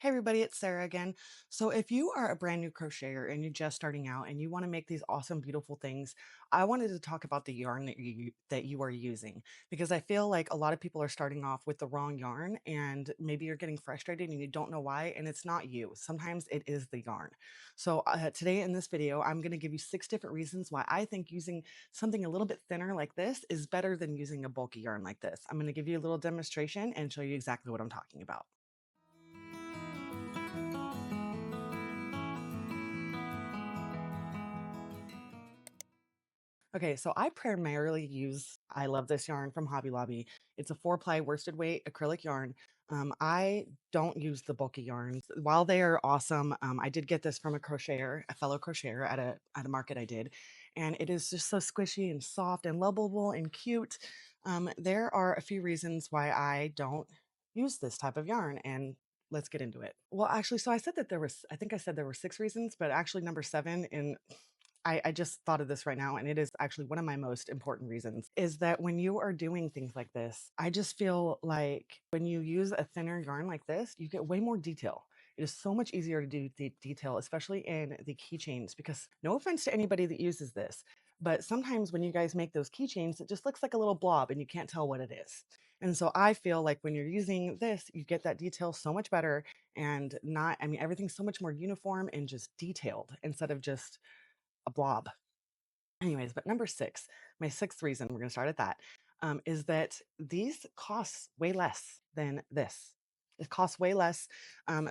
Hey everybody, it's Sarah again. So if you are a brand new crocheter and you're just starting out and you want to make these awesome, beautiful things, I wanted to talk about the yarn that you are using because I feel like a lot of people are starting off with the wrong yarn and maybe you're getting frustrated and you don't know why, and it's not you. Sometimes it is the yarn. So today in this video, I'm going to give you 6 different reasons why I think using something a little bit thinner like this is better than using a bulky yarn like this. I'm going to give you a little demonstration and show you exactly what I'm talking about. Okay, so I love this yarn from Hobby Lobby. It's a 4-ply worsted weight acrylic yarn. I don't use the bulky yarns. While they are awesome, I did get this from a fellow crocheter at a market I did, and it is just so squishy and soft and lovable and cute. There are a few reasons why I don't use this type of yarn, and let's get into it. Well, actually, so I think I said there were 6 reasons, but actually number 7 in I just thought of this right now, and it is actually one of my most important reasons is that when you are doing things like this, I just feel like when you use a thinner yarn like this, you get way more detail. It is so much easier to do the detail, especially in the keychains, because no offense to anybody that uses this, but sometimes when you guys make those keychains, it just looks like a little blob and you can't tell what it is. And so I feel like when you're using this, you get that detail so much better and everything's so much more uniform and just detailed instead of just a blob. Anyways, but number 6, my 6th reason, we're gonna start at that, is that these costs way less than this. It costs way less.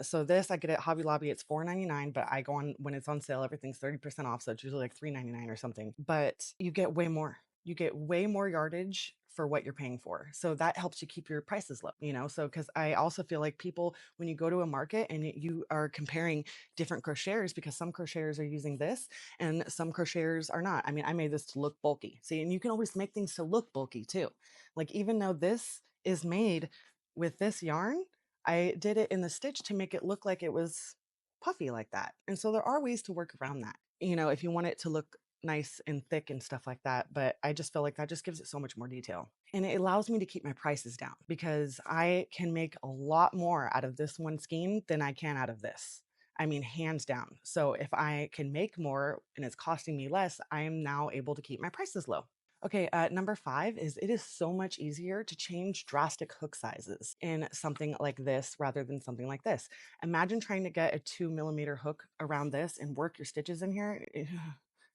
So this I get at Hobby Lobby, it's $4.99, but I go on when it's on sale, everything's 30% off, so it's usually like $3.99 or something. But you get way more. You get way more yardage for what you're paying for. So that helps you keep your prices low, you know? So because I also feel like people, when you go to a market and you are comparing different crocheters, because some crocheters are using this and some crocheters are not. I mean, I made this to look bulky. See, and you can always make things to look bulky too. Like even though this is made with this yarn, I did it in the stitch to make it look like it was puffy like that. And so there are ways to work around that, you know, if you want it to look nice and thick and stuff like that. But I just feel like that just gives it so much more detail. And it allows me to keep my prices down because I can make a lot more out of this one skein than I can out of this. I mean, hands down. So if I can make more and it's costing me less, I am now able to keep my prices low. Okay, number 5 is it is so much easier to change drastic hook sizes in something like this rather than something like this. Imagine trying to get a 2 millimeter hook around this and work your stitches in here.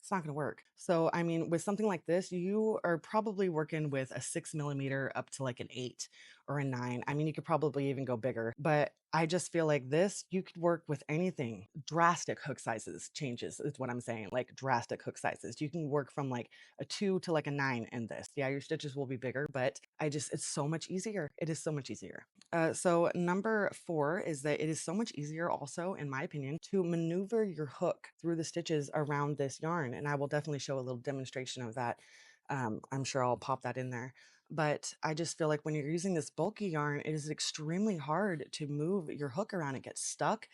It's not going to work. So, I mean, with something like this, you are probably working with a 6 millimeter up to like an 8 or a 9. I mean, you could probably even go bigger, but I just feel like this, you could work with anything. Drastic hook sizes changes is what I'm saying, like drastic hook sizes. You can work from like a 2 to like a 9 in this. Yeah, your stitches will be bigger, but it's so much easier. It is so much easier. So number 4 is that it is so much easier also, in my opinion, to maneuver your hook through the stitches around this yarn. And I will definitely show a little demonstration of that. I'm sure I'll pop that in there. But I just feel like when you're using this bulky yarn, it is extremely hard to move your hook around. It gets stuck.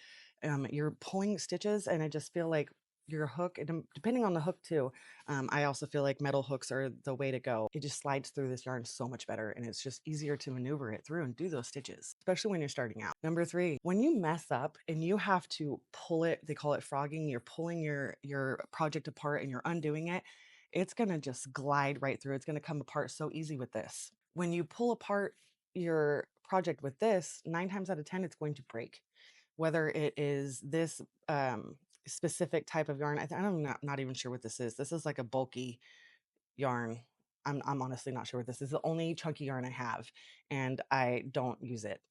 You're pulling stitches, and I just feel like your hook, depending on the hook too, I also feel like metal hooks are the way to go. It just slides through this yarn so much better, and it's just easier to maneuver it through and do those stitches, especially when you're starting out. Number 3, when you mess up and you have to pull it, they call it frogging, you're pulling your project apart and you're undoing it, it's going to just glide right through. It's going to come apart so easy with this. When you pull apart your project with this, 9 times out of 10, it's going to break. Whether it is this specific type of yarn, I'm not even sure what this is. This is like a bulky yarn. I'm honestly not sure what this is. The only chunky yarn I have, and I don't use it.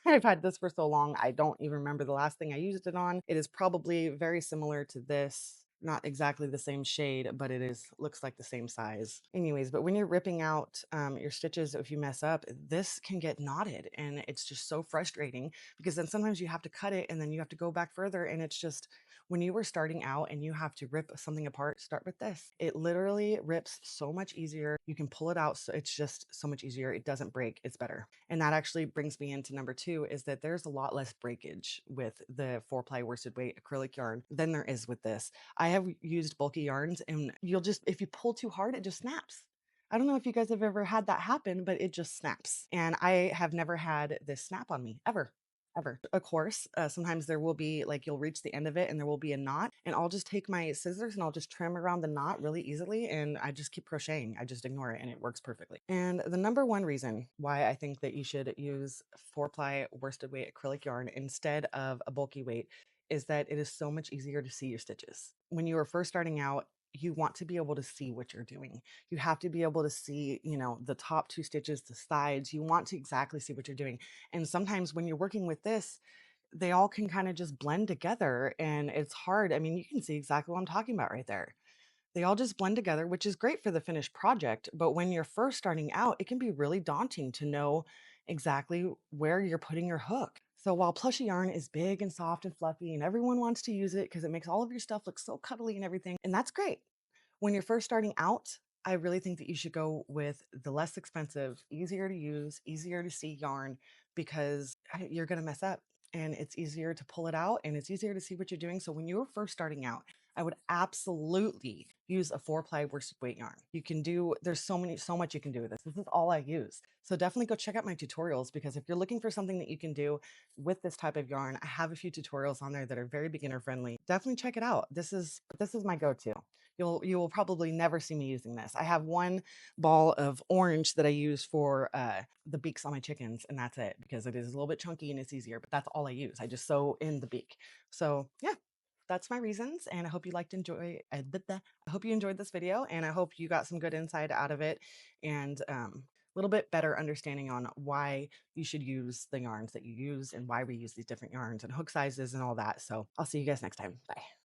I've had this for so long, I don't even remember the last thing I used it on. It is probably very similar to this. Not exactly the same shade, but it is looks like the same size. Anyways, but when you're ripping out your stitches, if you mess up, this can get knotted, and it's just so frustrating because then sometimes you have to cut it and then you have to go back further, and it's just when you were starting out and you have to rip something apart, start with this. It literally rips so much easier. You can pull it out, so it's just so much easier. It doesn't break, it's better. And that actually brings me into number 2 is that there's a lot less breakage with the 4-ply worsted weight acrylic yarn than there is with this. I have used bulky yarns, and if you pull too hard, it just snaps. I don't know if you guys have ever had that happen, but it just snaps. And I have never had this snap on me ever. ever. Of course, sometimes there will be like you'll reach the end of it and there will be a knot, and I'll just take my scissors and I'll just trim around the knot really easily, and I just keep crocheting. I just ignore it and it works perfectly. And the number one reason why I think that you should use 4-ply worsted weight acrylic yarn instead of a bulky weight is that it is so much easier to see your stitches. When you are first starting out, you want to be able to see what you're doing. You have to be able to see, the top two stitches, the sides. You want to exactly see what you're doing. And sometimes when you're working with this, they all can kind of just blend together and it's hard. I mean, you can see exactly what I'm talking about right there. They all just blend together, which is great for the finished project. But when you're first starting out, it can be really daunting to know exactly where you're putting your hook. So while plushy yarn is big and soft and fluffy and everyone wants to use it because it makes all of your stuff look so cuddly and everything, and that's great. When you're first starting out, I really think that you should go with the less expensive, easier to use, easier to see yarn because you're going to mess up and it's easier to pull it out and it's easier to see what you're doing. So when you were first starting out, I would absolutely use a 4-ply worsted weight yarn. You can do, there's so much you can do with this. This is all I use. So definitely go check out my tutorials because if you're looking for something that you can do with this type of yarn, I have a few tutorials on there that are very beginner friendly. Definitely check it out. This is my go-to. You will probably never see me using this. I have one ball of orange that I use for the beaks on my chickens, and that's it because it is a little bit chunky and it's easier, but that's all I use. I just sew in the beak. So yeah, that's my reasons, and I hope you I hope you enjoyed this video, and I hope you got some good insight out of it, and a little bit better understanding on why you should use the yarns that you use and why we use these different yarns and hook sizes and all that. So I'll see you guys next time. Bye.